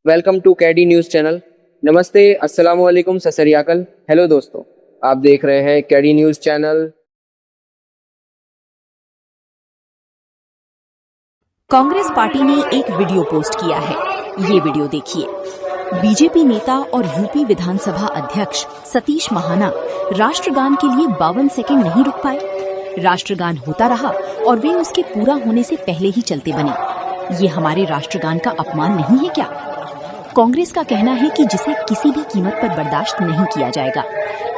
Welcome to KD news channel. नमस्ते, अस्सलाम वालेकुम, सत श्री अकाल। हेलो दोस्तों, आप देख रहे हैं कैडी न्यूज़ चैनल। कांग्रेस पार्टी ने एक वीडियो पोस्ट किया है। ये वीडियो देखिए। बीजेपी नेता और यूपी विधानसभा अध्यक्ष सतीश महाना राष्ट्रगान के लिए 52 सेकंड नहीं रुक पाए। राष्ट्रगान होता रहा और वे उसके पूरा होने से पहले ही चलते बने। ये हमारे राष्ट्रगान का अपमान नहीं है क्या? कांग्रेस का कहना है कि जिसे किसी भी कीमत पर बर्दाश्त नहीं किया जाएगा।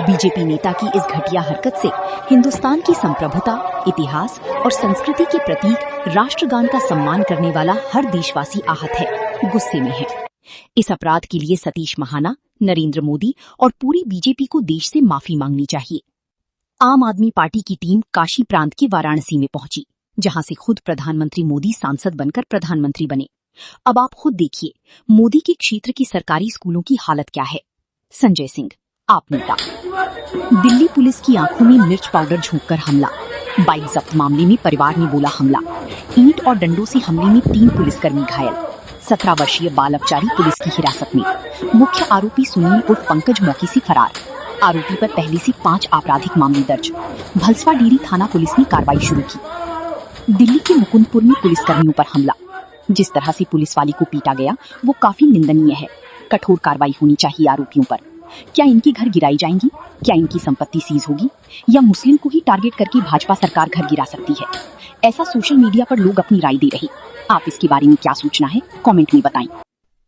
बीजेपी नेता की इस घटिया हरकत से हिंदुस्तान की संप्रभुता, इतिहास और संस्कृति के प्रतीक राष्ट्रगान का सम्मान करने वाला हर देशवासी आहत है, गुस्से में है। इस अपराध के लिए सतीश महाना, नरेंद्र मोदी और पूरी बीजेपी को देश से माफी मांगनी चाहिए। आम आदमी पार्टी की टीम काशी प्रांत के वाराणसी में पहुंची, जहां से खुद प्रधानमंत्री मोदी सांसद बनकर प्रधानमंत्री बने। अब आप खुद देखिए मोदी के क्षेत्र की सरकारी स्कूलों की हालत क्या है। संजय सिंह, आप नेता। दिल्ली पुलिस की आंखों में मिर्च पाउडर झोंककर हमला। बाइक जब्त मामले में परिवार ने बोला हमला। ईंट और डंडों से हमले में 3 पुलिसकर्मी घायल। 17 वर्षीय बाल अपचारी पुलिस की हिरासत में। मुख्य आरोपी सुनील उर्फ पंकज मौके से फरार। आरोपी पर पहले से 5 आपराधिक मामले दर्ज। भलसवा डेरी थाना पुलिस ने कार्रवाई शुरू की। दिल्ली के मुकुंदपुर में पुलिसकर्मियों पर हमला। जिस तरह से पुलिस वाली को पीटा गया वो काफी निंदनीय है। कठोर कार्रवाई होनी चाहिए आरोपियों पर। क्या इनके घर गिराई जाएंगी? क्या इनकी संपत्ति सीज होगी? या मुस्लिम को ही टारगेट करके भाजपा सरकार घर गिरा सकती है? ऐसा सोशल मीडिया पर लोग अपनी राय दे रहे। आप इसके बारे में क्या सोचना है, कमेंट में बताएं।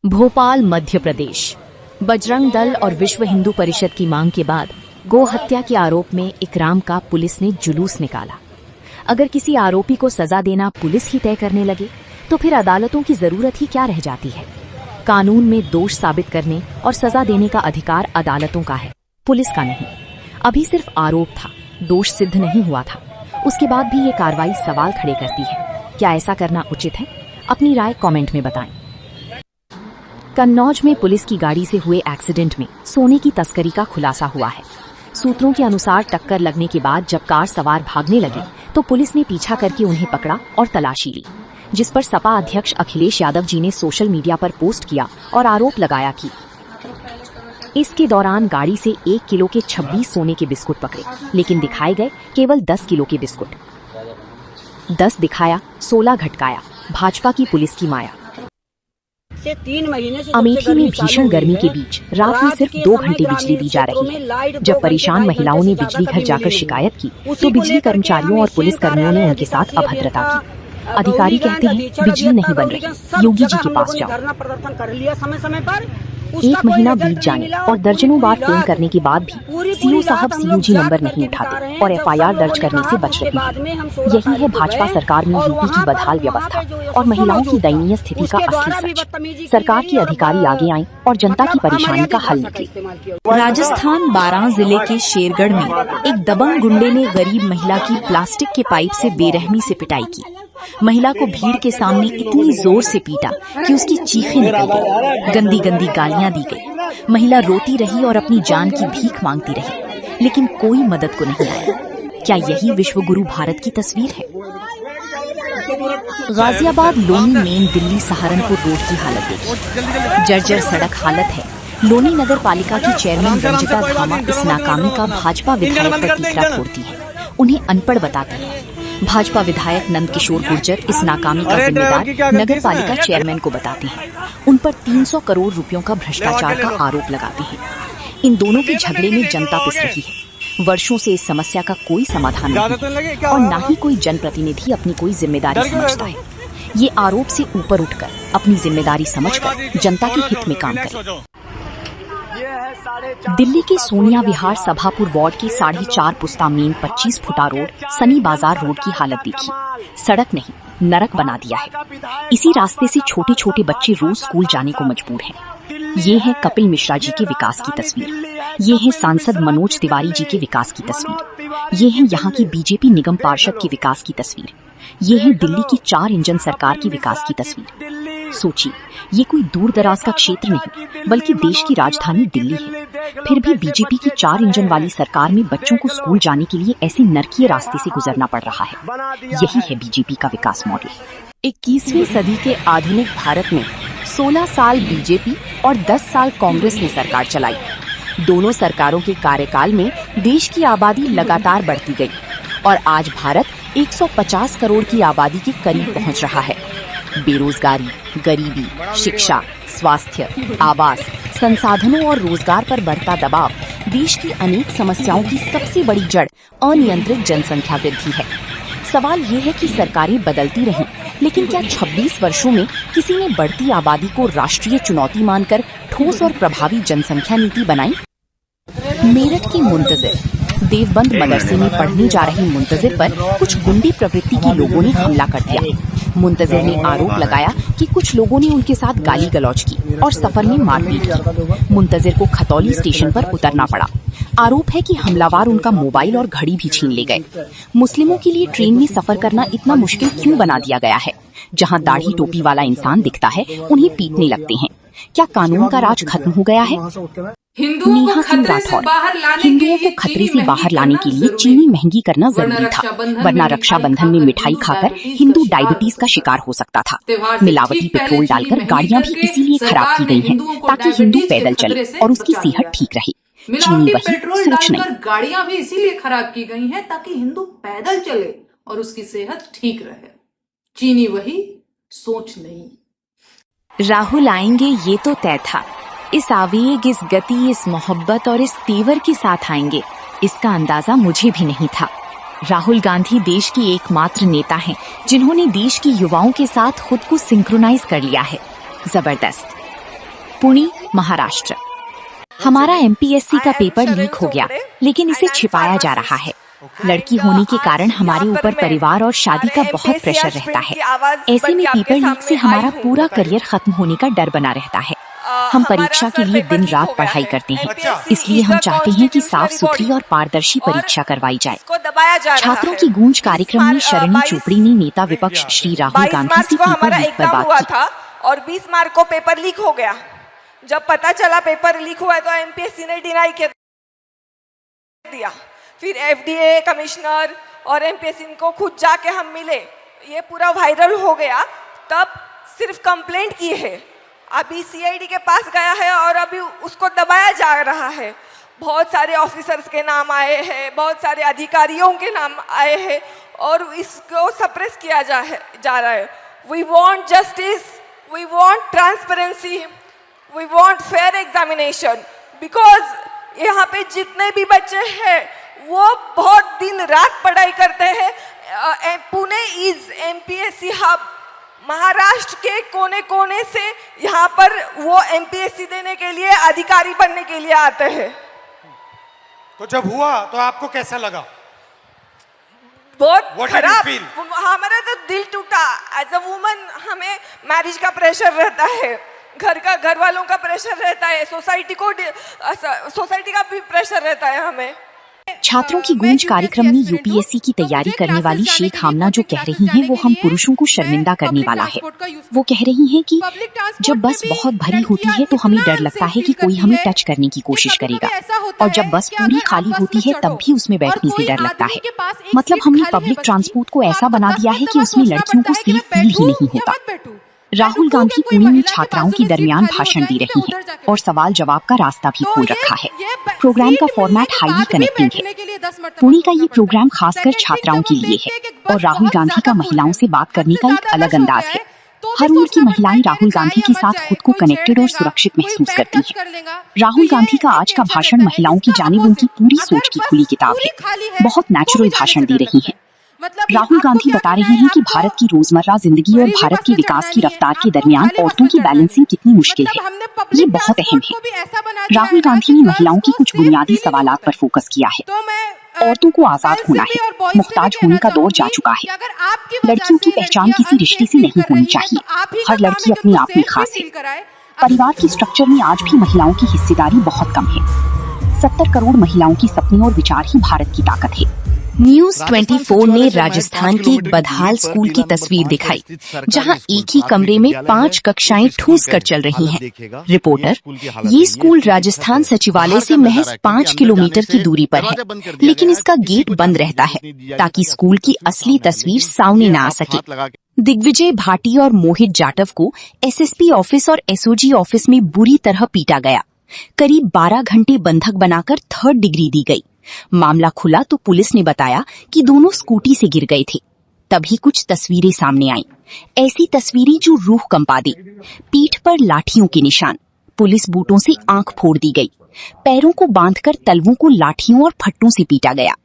भोपाल, मध्य प्रदेश। बजरंग दल और विश्व हिंदू परिषद की मांग के बाद गौ हत्या के आरोप में इकराम का पुलिस ने जुलूस निकाला। अगर किसी आरोपी को सजा देना पुलिस ही तय करने लगे तो फिर अदालतों की जरूरत ही क्या रह जाती है। कानून में दोष साबित करने और सजा देने का अधिकार अदालतों का है, पुलिस का नहीं। अभी सिर्फ आरोप था, दोष सिद्ध नहीं हुआ था। उसके बाद भी ये कार्रवाई सवाल खड़े करती है। क्या ऐसा करना उचित है? अपनी राय कमेंट में बताएं। कन्नौज में पुलिस की गाड़ी से हुए एक्सीडेंट में सोने की तस्करी का खुलासा हुआ है। सूत्रों के अनुसार टक्कर लगने के बाद जब कार सवार भागने लगे तो पुलिस ने पीछा करके उन्हें पकड़ा और तलाशी ली, जिस पर सपा अध्यक्ष अखिलेश यादव जी ने सोशल मीडिया पर पोस्ट किया और आरोप लगाया कि इसके दौरान गाड़ी से 1 किलो के 26 सोने के बिस्कुट पकड़े, लेकिन दिखाए गए केवल 10 किलो के बिस्कुट। 10 दिखाया, 16 घटकाया, भाजपा की पुलिस की माया। अमेठी में भीषण गर्मी के बीच रात में सिर्फ 2 घंटे बिजली दी जा रही है। जब परेशान महिलाओं ने बिजली घर जाकर शिकायत की तो बिजली कर्मचारियों और पुलिस कर्मियों ने उनके साथ अभद्रता की। अधिकारी कहते हैं बिजली नहीं बन रही, योगी जी के पास जाओ। 1 महीना बीत जाने और दर्जनों बार फोन करने के बाद भी सीओ साहब सीयूजी नंबर नहीं उठाते और एफआईआर दर्ज करने से बच रही है। यही है भाजपा सरकार में यूपी की बदहाल व्यवस्था और महिलाओं की दयनीय स्थिति का असली सच। सरकार के अधिकारी आगे आएं और जनता की परेशानी का हल निकले। राजस्थान 12 जिले के शेरगढ़ में एक दबंग गुंडे ने गरीब महिला की प्लास्टिक के पाइप से बेरहमी से पिटाई की। महिला को भीड़ के सामने इतनी जोर से पीटा कि उसकी चीखें निकल गई। गंदी गंदी गालियां दी गई। महिला रोती रही और अपनी जान की भीख मांगती रही, लेकिन कोई मदद को नहीं आया। क्या यही विश्व गुरु भारत की तस्वीर है? गाजियाबाद लोनी मेन दिल्ली सहारनपुर रोड की हालत देखिए। जर्जर सड़क हालत है। लोनी नगर पालिका की चेयरमैन रंजिता धामा इस नाकामी का भाजपा विधायक पर टीका छोड़ती है, उन्हें अनपढ़ बताती है। भाजपा विधायक नंद किशोर गुर्जर इस नाकामी का जिम्मेदार नगर पालिका चेयरमैन को बताते हैं। उन पर 300 करोड़ रुपयों का भ्रष्टाचार का आरोप लगाते हैं। इन दोनों के झगड़े में जनता पिस रही है। वर्षों से इस समस्या का कोई समाधान नहीं और न ही कोई जनप्रतिनिधि अपनी कोई जिम्मेदारी समझता है। ये आरोप से ऊपर उठकर अपनी जिम्मेदारी समझकर जनता के हित में काम करें। दिल्ली के सोनिया विहार सभापुर वार्ड के 4.5 पुस्ता मेन 25 फुटा रोड सनी बाजार रोड की हालत देखिए। सड़क नहीं, नरक बना दिया है। इसी रास्ते से छोटे छोटे बच्चे रोज स्कूल जाने को मजबूर हैं। ये है कपिल मिश्रा जी के विकास की तस्वीर। ये है सांसद मनोज तिवारी जी के विकास की तस्वीर। ये है यहाँ की बीजेपी निगम पार्षद की विकास की तस्वीर। ये है दिल्ली की 4 इंजन सरकार की विकास की तस्वीर। सोचिए, ये कोई दूर दराज का क्षेत्र नहीं बल्कि देश की राजधानी दिल्ली है। फिर भी बीजेपी की 4 इंजन वाली सरकार में बच्चों को स्कूल जाने के लिए ऐसे नरकीय रास्ते से गुजरना पड़ रहा है। यही है बीजेपी का विकास मॉडल। 21वीं सदी के आधुनिक भारत में 16 साल बीजेपी और 10 साल कांग्रेस ने सरकार चलाई। दोनों सरकारों के कार्यकाल में देश की आबादी लगातार बढ़ती गई और आज भारत 150 करोड़ की आबादी के करीब पहुंच रहा है। बेरोजगारी, गरीबी, शिक्षा, स्वास्थ्य, आवास, संसाधनों और रोजगार पर बढ़ता दबाव देश की अनेक समस्याओं की सबसे बड़ी जड़ अनियंत्रित जनसंख्या वृद्धि है। सवाल ये है कि सरकारें बदलती रहें, लेकिन क्या 26 वर्षों में किसी ने बढ़ती आबादी को राष्ट्रीय चुनौती मानकर ठोस और प्रभावी जनसंख्या नीति बनाई? मेरठ की मुंतजिर देवबंद मदरसे में पढ़ने जा रही मुंतजिर पर कुछ गुंडी प्रवृत्ति के लोगों ने हमला कर दिया। मुंतजिर ने आरोप लगाया कि कुछ लोगों ने उनके साथ गाली गलौज की और सफर में मारपीट की। मुंतजिर को खतौली स्टेशन पर उतरना पड़ा। आरोप है कि हमलावर उनका मोबाइल और घड़ी भी छीन ले गए। मुस्लिमों के लिए ट्रेन में सफर करना इतना मुश्किल क्यों बना दिया गया है? जहां दाढ़ी टोपी वाला इंसान दिखता है, उन्हें पीटने लगते हैं। क्या कानून का राज खत्म हो गया है? नेहा सिंह राठौर, हिंदुओं को खतरे से बाहर लाने के लिए चीनी महंगी करना जरूरी था, वरना रक्षाबंधन में मिठाई खाकर हिंदू डायबिटीज का शिकार हो सकता था। मिलावटी पेट्रोल डालकर गाड़ियां भी इसीलिए खराब की गई हैं, ताकि हिंदू पैदल चले और उसकी सेहत ठीक रहे। चीनी वही, सोच नहीं। गाड़ियां भी इसीलिए खराब की गई हैं ताकि हिंदू पैदल चले और उसकी सेहत ठीक रहे। चीनी वही, सोच नहीं। राहुल आएंगे ये तो तय था। इस आवेग, इस गति, इस मोहब्बत और इस तेवर के साथ आएंगे, इसका अंदाजा मुझे भी नहीं था। राहुल गांधी देश की एकमात्र नेता हैं जिन्होंने देश की युवाओं के साथ खुद को सिंक्रोनाइज कर लिया है। जबरदस्त। पुणे, महाराष्ट्र। हमारा MPSC का पेपर लीक हो गया, लेकिन इसे छिपाया जा रहा है। लड़की होने के कारण हमारे ऊपर परिवार और शादी का बहुत प्रेशर रहता है। ऐसे में पेपर लीक से हमारा पूरा करियर खत्म होने का डर बना रहता है। हम परीक्षा के लिए दिन रात पढ़ाई करते हैं, इसलिए हम चाहते हैं कि साफ सुथरी और पारदर्शी परीक्षा करवाई जाए। छात्रों की गूंज कार्यक्रम में शरणी चोपड़ी ने नेता विपक्ष श्री राहुल गांधी से पेपर लीक पर बात की। और 20 मार्च को पेपर लीक हो गया। जब पता चला पेपर लीक हुआ है तो MPSC ने डिनाई कर दिया। फिर FDA कमिश्नर और MPSC को खुद जाके हम मिले, ये पूरा वायरल हो गया। तब सिर्फ कंप्लेंट की है, अभी CID के पास गया है और अभी उसको दबाया जा रहा है। बहुत सारे ऑफिसर्स के नाम आए हैं, बहुत सारे अधिकारियों के नाम आए हैं और इसको सप्रेस किया जा रहा है। We want justice, we want transparency, we want fair examination, because यहाँ पे जितने भी बच्चे हैं वो बहुत दिन रात पढ़ाई करते हैं। Pune is MPSC hub. Maharashtra के कोने कोने से यहाँ पर वो MPSC देने के लिए, अधिकारी बनने के लिए आते हैं। तो जब हुआ तो आपको कैसा लगा? बहुत खराब। हमारा तो दिल टूटा। एज अ वुमन हमें मैरिज का प्रेशर रहता है, घर वालों का प्रेशर रहता है, सोसाइटी का भी प्रेशर रहता है हमें। छात्रों की गूंज कार्यक्रम में UPSC की तैयारी करने वाली शेख हामना जो कह रही हैं वो हम पुरुषों को शर्मिंदा करने वाला है। वो कह रही हैं कि जब बस बहुत भरी होती है तो हमें डर लगता है कि कोई हमें टच करने की कोशिश करेगा, और जब बस पूरी खाली होती है तब भी उसमें बैठने से डर लगता है। मतलब हमने पब्लिक ट्रांसपोर्ट को ऐसा बना दिया है कि उसमें लड़कियों को सेफ फील ही नहीं होता। राहुल गांधी पुणे में छात्राओं के दरमियान भाषण दे रही हैं और सवाल जवाब का रास्ता भी खोल रखा है। प्रोग्राम का फॉर्मेट हाईली कनेक्टिंग है। पुणे का ये प्रोग्राम खासकर छात्राओं के लिए है और राहुल गांधी का महिलाओं से बात करने का एक अलग अंदाज है। हर उम्र की महिलाएं राहुल गांधी के साथ खुद को कनेक्टेड और सुरक्षित महसूस करती हैं। राहुल गांधी का आज का भाषण महिलाओं की जानिब उनकी पूरी सोच की खुली किताब है। बहुत नेचुरल भाषण दे रही हैं। राहुल गांधी बता रहे हैं कि भारत की रोजमर्रा जिंदगी और भारत के विकास की रफ्तार के दरमियान औरतों की बैलेंसिंग कितनी मुश्किल है। ये बहुत अहम है। राहुल गांधी ने महिलाओं की कुछ बुनियादी सवालात पर फोकस किया है। औरतों को आजाद होना है, मुख्ताज होने का दौर जा चुका है। लड़कियों की पहचान किसी रिश्ते से नहीं होनी चाहिए। हर लड़की अपने आप में खास है। परिवार की स्ट्रक्चर में आज भी महिलाओं की हिस्सेदारी बहुत कम है। 70 करोड़ महिलाओं की सपने और विचार ही भारत की ताकत है। न्यूज 24 ने राजस्थान के एक बदहाल स्कूल की तस्वीर दिखाई, जहां एक ही कमरे में 5 कक्षाएं ठूस कर चल रही हैं। रिपोर्टर, ये स्कूल राजस्थान सचिवालय से महज 5 किलोमीटर की दूरी पर है, लेकिन इसका गेट बंद रहता है ताकि स्कूल की असली तस्वीर सामने न आ सके। दिग्विजय भाटी और मोहित जाटव को एसएसपी ऑफिस और एसओजी ऑफिस में बुरी तरह पीटा गया। करीब 12 घंटे बंधक बनाकर 3rd डिग्री दी गई। मामला खुला तो पुलिस ने बताया कि दोनों स्कूटी से गिर गए थे। तभी कुछ तस्वीरें सामने आईं, ऐसी तस्वीरें जो रूह कंपा दे। पीठ पर लाठियों के निशान, पुलिस बूटों से आंख फोड़ दी गई, पैरों को बांधकर तलवों को लाठियों और फट्टों से पीटा गया।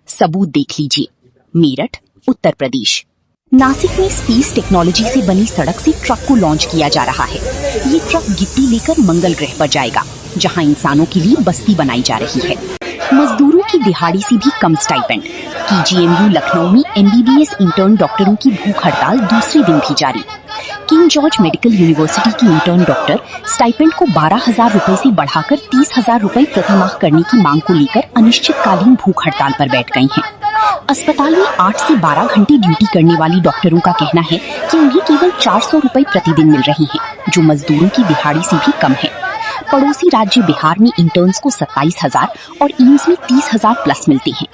सबूत देख लीजिए। मेरठ, उत्तर प्रदेश। नासिक में स्पेस टेक्नोलॉजी से बनी सड़क से ट्रक को लॉन्च किया जा रहा है। ये ट्रक गिट्टी लेकर मंगल ग्रह पर जाएगा, जहां इंसानों के लिए बस्ती बनाई जा रही है। मजदूरों की दिहाड़ी से भी कम स्टाइपेंड। KGMU लखनऊ में MBBS इंटर्न डॉक्टरों की भूख हड़ताल दूसरे दिन भी जारी। किंग जॉर्ज मेडिकल यूनिवर्सिटी की इंटर्न डॉक्टर स्टाइपेंड को 12,000 रुपए से बढ़ाकर 30,000 रुपए प्रति माह करने की मांग को लेकर अनिश्चितकालीन भूख हड़ताल पर बैठ गई हैं। अस्पताल में 8 से 12 घंटे ड्यूटी करने वाली डॉक्टरों का कहना है कि उन्हें केवल 400 रुपए प्रतिदिन मिल रही हैं, जो मजदूरों की दिहाड़ी से भी कम है। पड़ोसी राज्य बिहार में इंटर्न्स को 27,000 और एम्स में 30,000 प्लस मिलते हैं।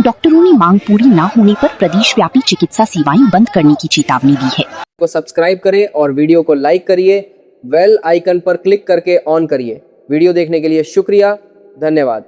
डॉक्टरों ने मांग पूरी न होने पर प्रदेश व्यापी चिकित्सा सेवाएं बंद करने की चेतावनी दी है। को सब्सक्राइब करें और वीडियो को लाइक करिए, बेल आइकन पर क्लिक करके ऑन करिए। वीडियो देखने के लिए शुक्रिया, धन्यवाद।